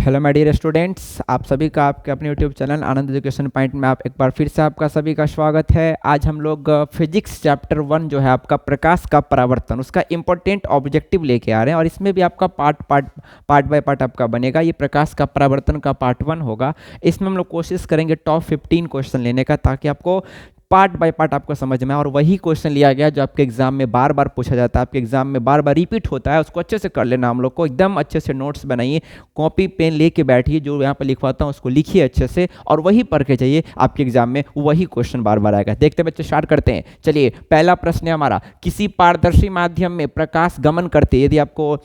Hello my dear students, आप सभी का आपके अपने यूट्यूब चैनल आनंद एजुकेशन पॉइंट में आप एक बार फिर से आपका सभी का स्वागत है। आज हम लोग फिजिक्स चैप्टर 1 जो है आपका प्रकाश का परावर्तन, उसका इंपॉर्टेंट ऑब्जेक्टिव लेके आ रहे हैं और इसमें भी आपका पार्ट बाय पार्ट आपका बनेगा। ये प्रकाश का परावर्तन का पार्ट 1 होगा। इसमें हम लोग कोशिश करेंगे टॉप 15 क्वेश्चन लेने का, ताकि आपको पार्ट बाय पार्ट आपको समझ में आए। और वही क्वेश्चन लिया गया जो आपके एग्जाम में बार बार पूछा जाता है, आपके एग्जाम में बार बार रिपीट होता है, उसको अच्छे से कर लेना। हम लोग को एकदम अच्छे से नोट्स बनाइए, कॉपी पेन लेके बैठिए, जो यहाँ पर लिखवाता हूँ उसको लिखिए अच्छे से और वही पढ़ के जाइए। आपके एग्जाम में वही क्वेश्चन बार बार आएगा। देखते बच्चे, स्टार्ट करते हैं। चलिए, पहला प्रश्न है हमारा, किसी पारदर्शी माध्यम में प्रकाश गमन करते, यदि आपको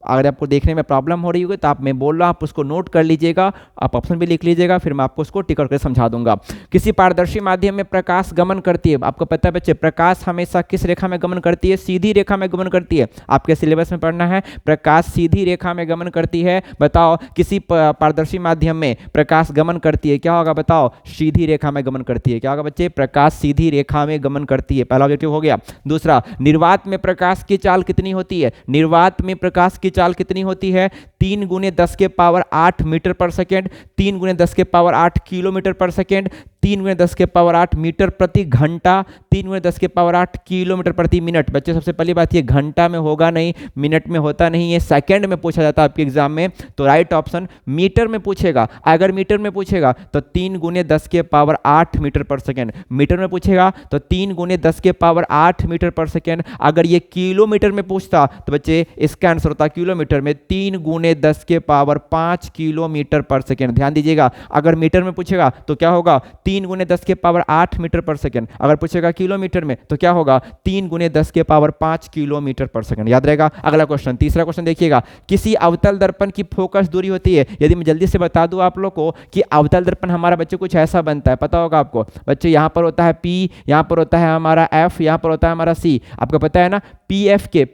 अगर आपको देखने में प्रॉब्लम हो रही होगी तो मैं बोल रहा हूँ, आप उसको नोट कर लीजिएगा, आप ऑप्शन भी लिख लीजिएगा, फिर मैं आपको उसको टिक करके समझा दूंगा। किसी पारदर्शी माध्यम में प्रकाश गमन करती है। आपको पता है बच्चे, प्रकाश हमेशा किस रेखा में गमन करती है? सीधी रेखा में गमन करती है। आपके सिलेबस में पढ़ना है, प्रकाश सीधी रेखा में गमन करती है। बताओ, किसी पारदर्शी माध्यम में प्रकाश गमन करती है, क्या होगा? बताओ, सीधी रेखा में गमन करती है। क्या होगा बच्चे? प्रकाश सीधी रेखा में गमन करती है। पहला ऑब्जेक्टिव हो गया। दूसरा, निर्वात में प्रकाश की चाल कितनी होती है? निर्वात में प्रकाश की चाल कितनी होती है? 3 × 10⁸ मीटर पर सेकेंड, 3 × 10⁸ किलोमीटर पर सेकेंड, 3 × 10⁸ मीटर प्रति घंटा, 3 × 10⁸ किलोमीटर प्रति मिनट। बच्चे, सबसे पहली बात, ये घंटा में होगा नहीं, मिनट में होता नहीं, ये सेकंड में पूछा जाता है आपके एग्जाम में। तो राइट ऑप्शन, मीटर में पूछेगा। अगर मीटर में पूछेगा तो 3 × 10⁸ मीटर पर सेकेंड। मीटर में पूछेगा तो 3 × 10⁸ मीटर पर सेकेंड। अगर ये किलोमीटर में पूछता तो बच्चे इसका आंसर होता किलोमीटर में 3 × 10⁵ किलोमीटर पर सेकेंड। ध्यान दीजिएगा, अगर मीटर में पूछेगा तो क्या होगा? 3 × 10⁸ मीटर पर सेकेंड। अगर पूछेगा किलोमीटर में तो क्या होगा? 3 × 10⁵ किलोमीटर पर सेकेंड। याद रहेगा। अगला क्वेश्चन, तीसरा क्वेश्चन देखिएगा, किसी अवतल दर्पण की फोकस दूरी होती है। यदि मैं जल्दी से बता दूं आप लोग को कि अवतल दर्पण हमारा बच्चे कुछ ऐसा बनता है, पता होगा आपको बच्चे। यहाँ पर होता है P, यहाँ पर होता है हमारा F, यहाँ पर होता है हमारा C। आपको पता है ना, पीएफ के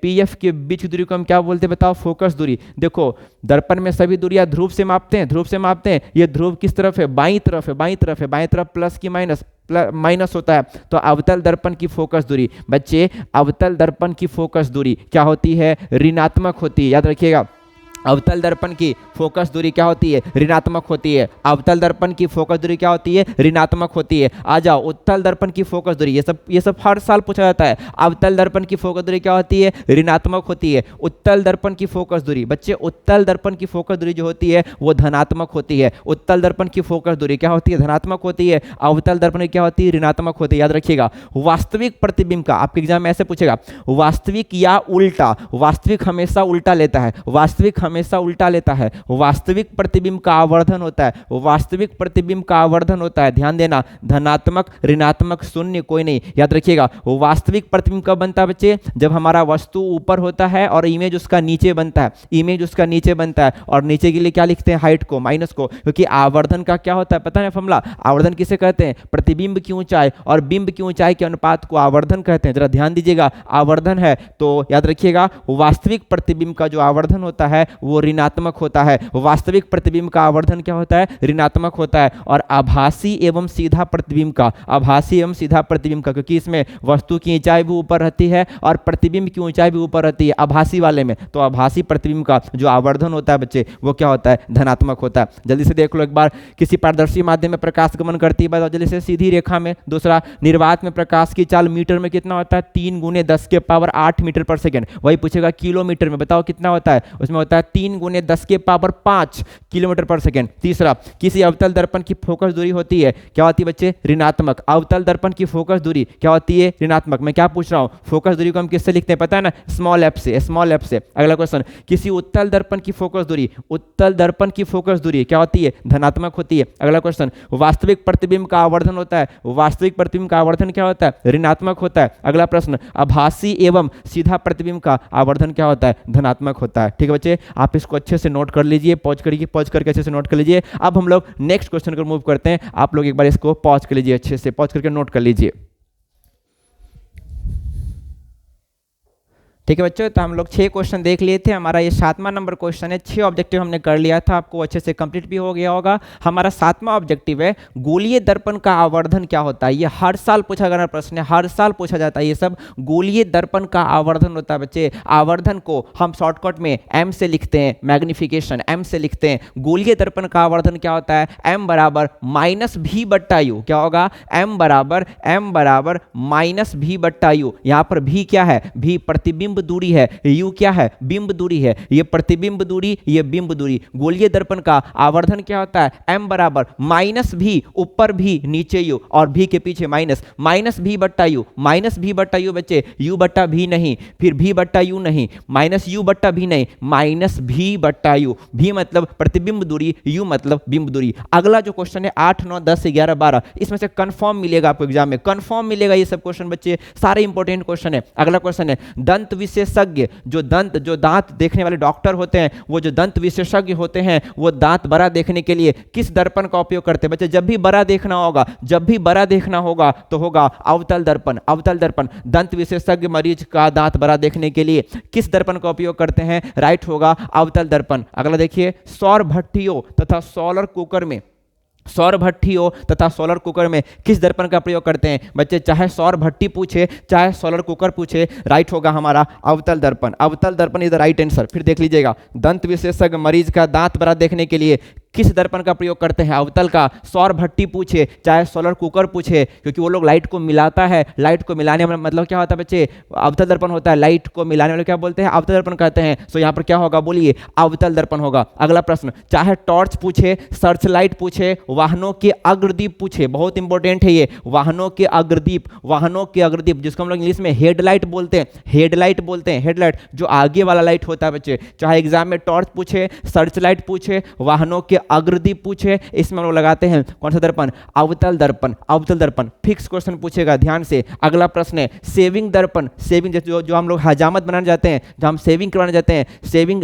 बीच की दूरी को हम क्या बोलते हैं? बताओ, फोकस दूरी। देखो, दर्पण में सभी दूरियां ध्रुव से मापते हैं, ध्रुव से मापते हैं। ये ध्रुव किस तरफ है? बाईं तरफ है, बाईं तरफ है। बाईं तरफ प्लस की माइनस होता है। तो अवतल दर्पण की फोकस दूरी बच्चे, अवतल दर्पण की फोकस दूरी क्या होती है? ऋणात्मक होती है। याद रखिएगा, अवतल दर्पण की फोकस दूरी क्या होती है? ऋणात्मक होती है। अवतल दर्पण की फोकस दूरी क्या होती है? ऋणात्मक होती है। आ जाओ, उत्तल दर्पण की फोकस दूरी, ये सब हर साल पूछा जाता है। अवतल दर्पण की फोकस दूरी क्या होती है? ऋणात्मक होती है। उत्तल दर्पण की फोकस दूरी बच्चे, उत्तल दर्पण की फोकस दूरी जो होती है वो धनात्मक होती है। उत्तल दर्पण की फोकस दूरी क्या होती है? धनात्मक होती है। अवतल दर्पण की क्या होती है? ऋणात्मक होती है। याद रखिएगा। वास्तविक प्रतिबिंब का आपके एग्जाम में ऐसे पूछेगा, वास्तविक या उल्टा। वास्तविक हमेशा उल्टा लेता है, वास्तविक हमेशा उल्टा लेता है। वास्तविक प्रतिबिंब का आवर्धन होता है, वास्तविक प्रतिबिंब का आवर्धन होता है। ध्यान देना, धनात्मक, ऋणात्मक, शून्य कोई नहीं। याद रखिएगा, वास्तविक प्रतिबिंब कब बनता है बच्चे? जब हमारा वस्तु ऊपर होता है और इमेज उसका नीचे बनता है। इमेज उसका नीचे बनता है और नीचे के लिए क्या लिखते हैं? हाइट को, माइनस को। क्योंकि आवर्धन का क्या होता है पता है फॉर्मूला? आवर्धन किसे कहते हैं? प्रतिबिंब की ऊंचाई और बिंब की ऊंचाई के अनुपात को आवर्धन कहते हैं। जरा ध्यान दीजिएगा, आवर्धन है तो याद रखिएगा, वास्तविक प्रतिबिंब का जो आवर्धन होता है वो ऋणात्मक होता है। वास्तविक प्रतिबिंब का आवर्धन क्या होता है? ऋणात्मक होता है। और आभासी एवं सीधा प्रतिबिंब का, आभासी एवं सीधा प्रतिबिंब का, क्योंकि इसमें वस्तु की ऊंचाई भी ऊपर रहती है और प्रतिबिंब की ऊंचाई भी ऊपर रहती है आभासी वाले में, तो आभासी प्रतिबिंब का जो आवर्धन होता है बच्चे वो क्या होता है? धनात्मक होता है। जल्दी से देख लो एक बार, किसी पारदर्शी माध्यम में प्रकाश गमन करती है, बताओ जल्दी से, सीधी रेखा में। दूसरा, निर्वात में प्रकाश की चाल मीटर में कितना होता है? 3 × 10⁸ मीटर पर सेकेंड। वही पूछेगा किलोमीटर में, बताओ कितना होता है? उसमें होता है 3 × 10⁵ किलोमीटर पर सेकेंड। तीसरा, किसी अवतल दर्पण की फोकस दूरी होती है, क्या होती है बच्चे? ऋणात्मक। अवतल दर्पण की फोकस दूरी क्या होती है? ऋणात्मक। मैं क्या पूछ रहा हूं? फोकस दूरी को हम किससे लिखते हैं पता है ना? स्मॉल एफ से, स्मॉल एफ से। अगला क्वेश्चन, किसी उत्तल दर्पण की फोकस दूरी, उत्तल दर्पण की फोकस दूरी क्या होती है? धनात्मक होती है। अगला क्वेश्चन, वास्तविक प्रतिबिंब का आवर्धन होता है, वास्तविक प्रतिबिंब का आवर्धन क्या होता है? ऋणात्मक होता है। अगला प्रश्न, आभासी एवं सीधा प्रतिबिंब का आवर्धन क्या होता है? धनात्मक होता है। ठीक है बच्चे, आप इसको अच्छे से नोट कर लीजिए, पॉज करके अच्छे से नोट कर लीजिए। अब हम लोग नेक्स्ट क्वेश्चन को मूव करते हैं। आप लोग एक बार इसको पॉज कर लीजिए, अच्छे से पॉज करके नोट कर लीजिए। ठीक है बच्चों, तो हम लोग 6 क्वेश्चन देख लिए थे। हमारा ये 7वां नंबर क्वेश्चन है। 6 ऑब्जेक्टिव हमने कर लिया था, आपको अच्छे से कंप्लीट भी हो गया होगा। हमारा 7वां ऑब्जेक्टिव है गोलीय दर्पण का आवर्धन क्या होता है। ये हर साल पूछा गया प्रश्न है, हर साल पूछा जाता है ये सब। गोलीय दर्पण का आवर्धन होता है बच्चे। आवर्धन को हम शॉर्टकट में एम से लिखते हैं, मैग्निफिकेशन एम से लिखते हैं। गोलीय दर्पण का आवर्धन क्या होता है, एम बराबर माइनस भी बट्टा यू। क्या होगा, एम बराबर माइनस भी बट्टा यू। यहां पर भी क्या है, भी प्रतिबिंब दूरी है, यू क्या है, बिंब दूरी है। ये प्रतिबिंब दूरी, ये बिंब दूरी। गोलीय दर्पण का आवर्धन क्या होता है, एम बराबर माइनस भी, ऊपर भी नीचे यू, और भी के पीछे माइनस भी बट्टा यू। माइनस भी बट्टा यू बच्चे, यू बट्टा भी नहीं, फिर भी बट्टा यू नहीं, माइनस यू बट्टा भी नहीं, माइनस भी बट्टा यू। भी मतलब प्रतिबिंब दूरी, यू मतलब बिंब दूरी। अगला जो क्वेश्चन है 8, 9, 10, 11, 12, इसमें से कंफर्म मिलेगा आपको एग्जाम में, कंफर्म मिलेगा ये सब क्वेश्चन बच्चे, सारे इंपॉर्टेंट क्वेश्चन है। अगला क्वेश्चन है दंत विशेषज्ञ, जो दांत देखने वाले डॉक्टर होते हैं, वो जो दंत विशेषज्ञ होते हैं, वो दांत बड़ा देखने के लिए किस दर्पण का उपयोग करते हैं बच्चे। जब भी बड़ा देखना होगा तो होगा अवतल दर्पण। अवतल दर्पण, दंत विशेषज्ञ मरीज का दांत बड़ा देखने के लिए किस दर्पण का उपयोग करते हैं, राइट होगा अवतल दर्पण। अगला देखिए, सौर भट्टियों तथा सोलर कुकर में किस दर्पण का प्रयोग करते हैं बच्चे। चाहे सौर भट्टी पूछे, चाहे सोलर कुकर पूछे, राइट होगा हमारा अवतल दर्पण। अवतल दर्पण इज द राइट आंसर। फिर देख लीजिएगा, दंत विशेषज्ञ मरीज का दांत बड़ा देखने के लिए किस दर्पण का प्रयोग करते हैं, अवतल का। सौर भट्टी पूछे, चाहे सोलर कुकर पूछे, क्योंकि वो लोग लाइट को मिलाता है, लाइट को मिलाने में मतलब क्या होता है बच्चे, अवतल दर्पण होता है। लाइट को मिलाने वाले क्या बोलते हैं, अवतल दर्पण कहते हैं। सो यहाँ पर क्या होगा बोलिए, अवतल दर्पण होगा। अगला प्रश्न, चाहे टॉर्च पूछे, सर्च लाइट पूछे, वाहनों के अग्रदीप पूछे, बहुत इंपॉर्टेंट है ये, वाहनों के अग्रदीप जिसको हम लोग इंग्लिश में हेडलाइट बोलते हैं, हेडलाइट जो आगे वाला लाइट होता है बच्चे। चाहे एग्जाम में टॉर्च पूछे, सर्च लाइट पूछे, वाहनों के अग्रदीप पूछे, इसमें हम लोग लगाते हैं कौन सा दर्पण, अवतल दर्पण। फिक्स क्वेश्चन पूछेगा, ध्यान से। अगला प्रश्न है सेविंग दर्पण, जो हम लोग हजामत बनाने जाते हैं, जो हम सेविंग करवाने जाते हैं,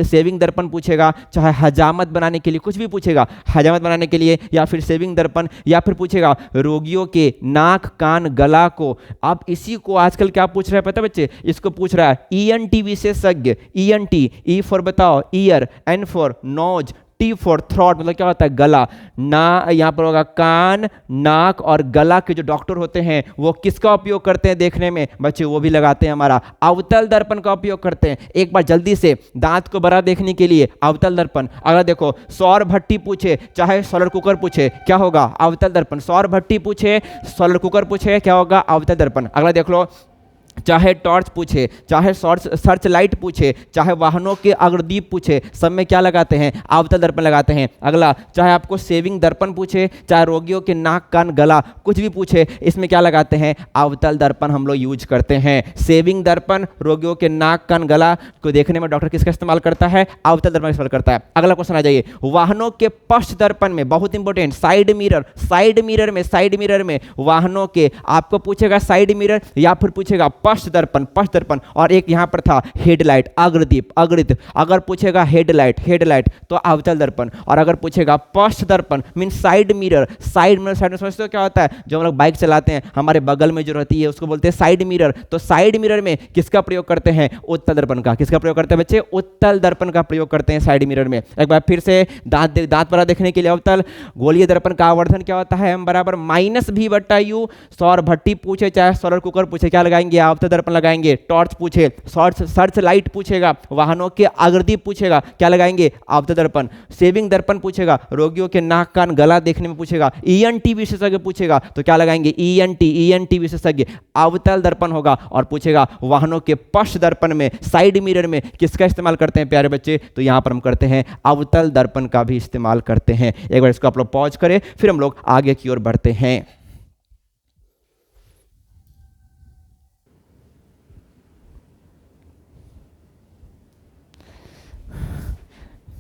सेविंग दर्पण पूछेगा। चाहे हजामत बनाने के लिए कुछ भी पूछेगा, हजामत बनाने के लिए, या फिर सेविंग दर्पण, या फिर पूछेगा रोगियों के नाक कान गला को। अब इसी को आजकल क्या पूछ रहा है पता है बच्चे, इसको पूछ रहा है ईएनटी विशेषज्ञ। ईएनटी, ई फॉर बताओ ear, N for nose, T for throat, मतलब क्या होता है गला। ना यहाँ पर होगा कान, नाक और गला के जो डॉक्टर होते हैं वो किसका उपयोग करते हैं देखने में बच्चे, वो भी लगाते हैं हमारा अवतल दर्पण का उपयोग करते हैं। एक बार जल्दी से, दांत को बड़ा देखने के लिए अवतल दर्पण। अगर देखो सौर भट्टी पूछे, चाहे सोलर कुकर पूछे, क्या होगा अवतल दर्पण। सौर भट्टी पूछे, सोलर कुकर पूछे, क्या होगा अवतल दर्पण। अगला देख लो, चाहे टॉर्च पूछे, चाहे सर्च लाइट पूछे, चाहे वाहनों के अग्रदीप पूछे, सब में क्या लगाते हैं, अवतल दर्पण लगाते हैं। अगला, चाहे आपको सेविंग दर्पण पूछे, चाहे रोगियों के नाक कान गला कुछ भी पूछे, इसमें क्या लगाते हैं, अवतल दर्पण हम लोग यूज करते हैं। सेविंग दर्पण, रोगियों के नाक कान गला को देखने में डॉक्टर किसका इस्तेमाल करता है, अवतल दर्पण इस्तेमाल करता है। अगला क्वेश्चन आ जाइए, वाहनों के पश्च दर्पण में, बहुत इंपॉर्टेंट, साइड मिरर में वाहनों के, आपको पूछेगा साइड मिरर या फिर पूछेगा पश्च दर्पण। और एक यहां पर था हेडलाइट, अग्रदीप। अगर पूछेगा हेडलाइट तो अवतल दर्पण, और अगर पूछेगा पश्च दर्पण मीन साइड मिरर में समझते हो क्या होता है, जो हम लोग बाइक चलाते हैं हमारे बगल में जो रहती है उसको बोलते हैं साइड मिरर। तो साइड मिरर में किसका प्रयोग करते हैं, उत्तल दर्पण का। किसका प्रयोग करते हैं बच्चे, उत्तल दर्पण का प्रयोग करते हैं साइड मिरर में। एक बार फिर से, दांत बड़ा देखने के लिए अवतल। गोलीय दर्पण का आवर्धन क्या होता है, एम बराबर माइनस भी बट्टा यू। सौर भट्टी पूछे, चाहे सोलर कुकर पूछे, क्या लगाएंगे, अवतल दर्पण लगाएंगे। टॉर्च पूछे, सर्च लाइट पूछेगा, वाहनों के अग्रदीप पूछेगा, क्या लगाएंगे, अवतल दर्पण। सेविंग दर्पण पूछेगा, रोगियों के नाक कान गला देखने में पूछेगा। ईएनटी विशेषज्ञ पूछेगा तो क्या लगाएंगे, ईएनटी विशेषज्ञ, अवतल दर्पण होगा। और पूछेगा वाहनों के पश्च दर्पण में, साइड मिरर में किसका इस्तेमाल करते हैं प्यारे बच्चे, तो यहां पर हम करते हैं अवतल दर्पण का भी इस्तेमाल करते हैं। एक बार इसको आप लोग पॉज करें, फिर हम लोग आगे की ओर बढ़ते हैं।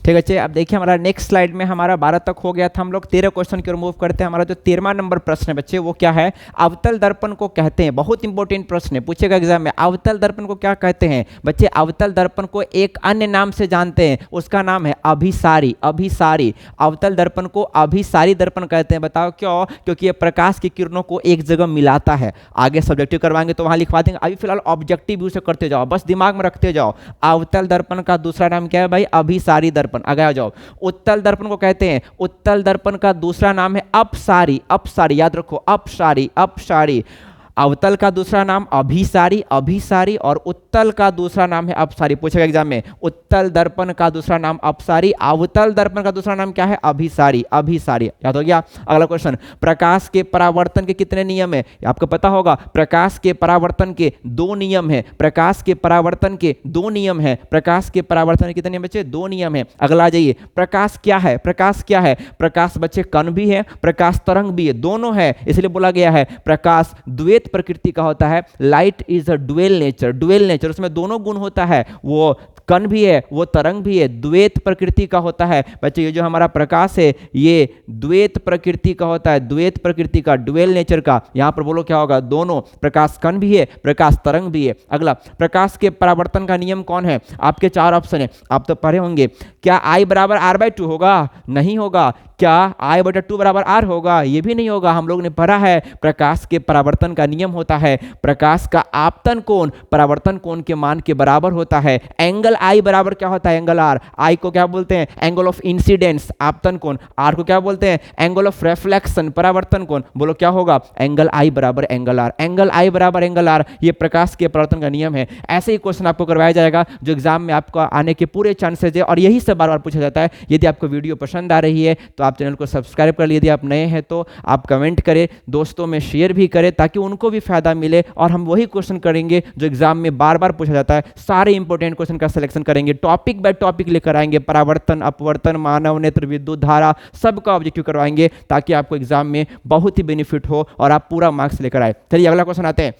ठीक है। चलिए अब देखिए हमारा नेक्स्ट स्लाइड में हमारा 12 तक हो गया था, हम लोग 13 क्वेश्चन की ओर मूव करते हैं। हमारा जो 13वां नंबर प्रश्न है बच्चे वो क्या है, अवतल दर्पण को कहते हैं, बहुत इंपॉर्टेंट प्रश्न है, पूछेगा एग्जाम में, अवतल दर्पण को क्या कहते हैं बच्चे। अवतल दर्पण को एक अन्य नाम से जानते हैं, उसका नाम है अभिसारी। अभिसारी, अवतल दर्पण को अभिसारी दर्पण कहते हैं। बताओ क्यों? क्योंकि ये प्रकाश की किरणों को एक जगह मिलाता है। आगे सब्जेक्टिव करवाएंगे तो वहां लिखवा देंगे, अभी फिलहाल ऑब्जेक्टिव व्यू से करते जाओ, बस दिमाग में रखते जाओ। अवतल दर्पण का दूसरा नाम क्या है भाई, अभिसारी दर्पण। आगे आ जाओ, उत्तल दर्पण को कहते हैं, उत्तल दर्पण का दूसरा नाम है अपसारी। अपसारी याद रखो, अपसारी, अपसारी। अवतल का दूसरा नाम अभिसारी, अभिसारी, और उत्तल का दूसरा नाम है अपसारी। पूछेगा एग्जाम में, उत्तल दर्पण का दूसरा नाम अपसारी, अवतल दर्पण का दूसरा नाम क्या है, अभिसारी। अभिसारी याद हो गया। अगला क्वेश्चन, प्रकाश के परावर्तन के कितने नियम है, आपको पता होगा। प्रकाश के परावर्तन के 2 नियम है। प्रकाश के परावर्तन के 2 नियम है। प्रकाश के परावर्तन के कितने बच्चे, 2 नियम है। अगला आ जाइए, प्रकाश क्या है, प्रकाश क्या है। प्रकाश बच्चे कण भी है, प्रकाश तरंग भी है, दोनों है, इसलिए बोला गया है प्रकाश द्वैत प्रकृति का होता है। Light is a dual nature, dual nature, उसमें दोनों गुण होता है, वो कण भी है, वो तरंग भी है, द्वैत प्रकृति का होता है। बच्चे ये जो हमारा प्रकाश है ये द्वैत प्रकृति का होता है, द्वैत प्रकृति का, ड्यूअल नेचर का। यहां पर बोलो क्या होगा, दोनों, प्रकाश कण भी है, प्रकाश तरंग भी है। अगला, प्रकाश के परावर्तन का नियम कौन है, आपके 4 ऑप्शन है, आप तो पढ़े होंगे। क्या I बराबर R/2 होगा, नहीं होगा। क्या I/2 बराबर R होगा, ये भी नहीं होगा। हम लोग ने पढ़ा है प्रकाश के परावर्तन का नियम होता है, प्रकाश का आपतन कोण परावर्तन कोण के मान के बराबर होता है। एंगल I बराबर क्या होता है, एंगल R। I को क्या बोलते हैं, एंगल ऑफ इंसिडेंस, आपतन कोण। R को क्या बोलते हैं, एंगल ऑफ रिफ्लेक्शन, परावर्तन कोण। बोलो क्या होगा, एंगल I बराबर एंगल R, एंगल I बराबर एंगल R। ये प्रकाश के परावर्तन का नियम है। ऐसे ही क्वेश्चन आपको करवाया जाएगा जो एग्जाम में आपको आने के पूरे चांसेस है, और यही सब बार बार पूछा जाता है। यदि आपको वीडियो पसंद आ रही है तो आप चैनल को सब्सक्राइब कर लीजिए, यदि आप नए हैं तो आप कमेंट करें, दोस्तों में शेयर भी करें ताकि उनको भी फायदा मिले। और हम वही क्वेश्चन करेंगे जो एग्जाम में बार बार पूछा जाता है, सारे इंपॉर्टेंट क्वेश्चन का सिलेक्शन करेंगे, टॉपिक बाय टॉपिक लेकर आएंगे, परावर्तन, अपवर्तन, मानव नेत्र, विद्युत धारा, सबका ऑब्जेक्टिव करवाएंगे ताकि आपको एग्जाम में बहुत ही बेनिफिट हो और आप पूरा मार्क्स लेकर आए। चलिए अगला क्वेश्चन आते हैं।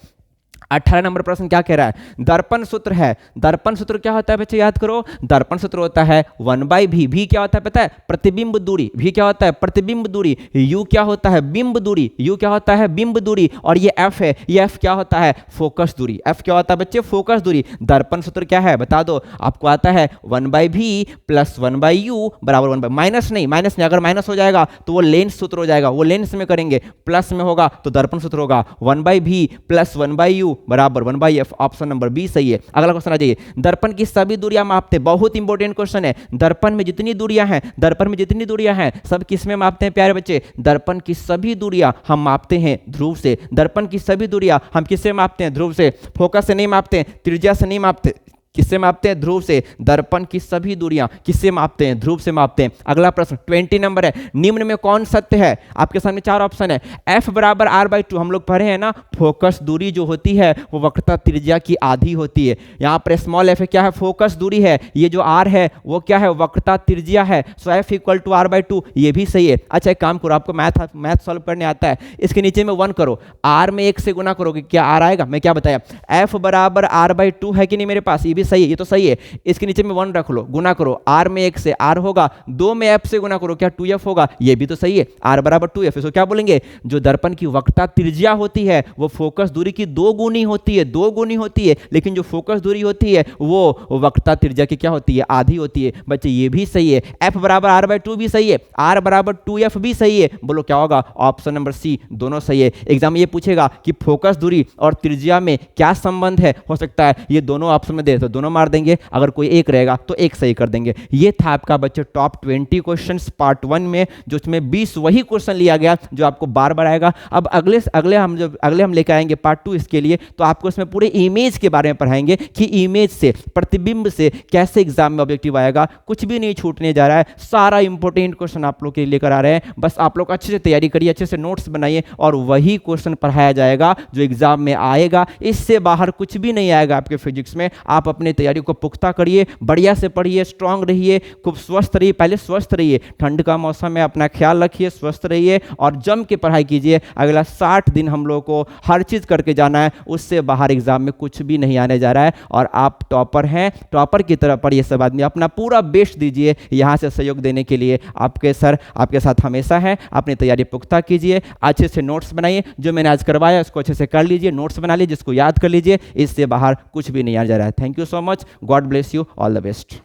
18 नंबर प्रश्न क्या कह रहा है, दर्पण सूत्र है। दर्पण सूत्र क्या होता है बच्चे, याद करो। दर्पण सूत्र होता है 1/v। v क्या होता है पता है, प्रतिबिंब दूरी। v क्या होता है, प्रतिबिंब दूरी। u क्या होता है, बिंब दूरी। u क्या होता है, बिंब दूरी। और ये f है, ये f क्या होता है, फोकस दूरी। f क्या होता है बच्चे, फोकस दूरी। दर्पण सूत्र क्या है बता दो, आपको आता है 1/v प्लस 1/u बराबर 1/, माइनस नहीं, माइनस नहीं, अगर माइनस हो जाएगा तो वो लेंस सूत्र हो जाएगा, वो लेंस में करेंगे। प्लस में होगा तो दर्पण सूत्र होगा 1/v प्लस 1/u बराबर 1/f। ऑप्शन नंबर बी सही है। अगला क्वेश्चन आ जाइए, दर्पण की सभी दूरियां मापते हैं। बहुत इंपॉर्टेंट क्वेश्चन है। दर्पण में जितनी दूरियां हैं, दर्पण में जितनी दूरियां हैं सब किस में मापते हैं प्यारे बच्चे, दर्पण की सभी दूरियां हम मापते हैं ध्रुव से। दर्पण की सभी दूरियां हम किससे मापते हैं, ध्रुव से। फोकस से नहीं मापते, त्रिज्या से नहीं मापते, किससे मापते हैं, ध्रुव से। दर्पण की सभी दूरियां किससे मापते हैं, ध्रुव से मापते हैं। अगला प्रश्न 20 नंबर है, निम्न में कौन सत्य है। आपके सामने 4 ऑप्शन है। f बराबर R/2, हम लोग पढ़े हैं ना, फोकस दूरी जो होती है वो वक्रता त्रिज्या की आधी होती है। यहाँ पर स्मॉल f क्या है, फोकस दूरी है। ये जो r है वो क्या है, वक्रता त्रिज्या है। सो f = R/2, ये भी सही है। अच्छा एक काम करो, आपको मैथ सॉल्व करने आता है, इसके नीचे में 1 करो, r में 1 से गुना करोगे, क्या r आएगा, मैं क्या बताया, f बराबर R/2 है कि नहीं मेरे पास, ये भी सही है, ये तो सही है। इसके नीचे में 1 रख लो, गुना करो, r में 1 से r होगा, 2 में f से गुना करो, क्या 2f होगा, ये भी तो सही है, r बराबर 2f। इसको क्या बोलेंगे, जो दर्पण की वक्रता त्रिज्या होती है वो फोकस दूरी की 2 गुनी होती है, 2 गुनी होती है, लेकिन जो फोकस दूरी होती है वो वक्रता त्रिज्या की क्या होती है, आधी होती है। बच्चे ये भी सही है। f बराबर R/2 भी सही है, r बराबर 2f भी सही है। बोलो क्या होगा, ऑप्शन नंबर सी, दोनों सही है। एग्जाम में ये पूछेगा कि फोकस दूरी और त्रिज्या में क्या संबंध है, हो सकता है ये दोनों ऑप्शन में दे तो दोनों मार देंगे, अगर कोई एक रहेगा तो एक सही कर देंगे। ये था आपका बच्चे टॉप 20 क्वेश्चंस पार्ट 1 में, जो उसमें 20 वही क्वेश्चन लिया गया जो आपको बार बार आएगा। अब अगले हम लेकर आएंगे पार्ट 2 इसके लिए, तो आपको इसमें पूरे इमेज के बारे में पढ़ाएंगे कि इमेज से, प्रतिबिंब से कैसे एग्जाम में ऑब्जेक्टिव आएगा। कुछ भी नहीं छूटने जा रहा है, सारा इंपॉर्टेंट क्वेश्चन आप लोग के लिए लेकर आ रहे हैं। बस आप लोग अच्छे से तैयारी करिए, अच्छे से नोट्स बनाइए और वही क्वेश्चन पढ़ाया जाएगा जो एग्जाम में आएगा। इससे बाहर कुछ भी नहीं आएगा आपके फिजिक्स में। आप अपनी तैयारी को पुख्ता करिए, बढ़िया से पढ़िए, स्ट्रांग रहिए, खूब स्वस्थ रहिए, पहले स्वस्थ रहिए, ठंड का मौसम है, अपना ख्याल रखिए, स्वस्थ रहिए और जम के पढ़ाई कीजिए। अगला 60 दिन हम लोग को हर चीज़ करके जाना है, उससे बाहर एग्जाम में कुछ भी नहीं आने जा रहा है। और आप टॉपर हैं, टॉपर की तरह पढ़िए सब आदमी, अपना पूरा बेस्ट दीजिए। यहाँ से सहयोग देने के लिए आपके सर आपके साथ हमेशा हैं। अपनी तैयारी पुख्ता कीजिए, अच्छे से नोट्स बनाइए, जो मैंने आज करवाया उसको अच्छे से कर लीजिए, नोट्स बना लीजिए, जिसको याद कर लीजिए, इससे बाहर कुछ भी नहीं आ जा रहा है। Thank you so much, God bless you, all the best.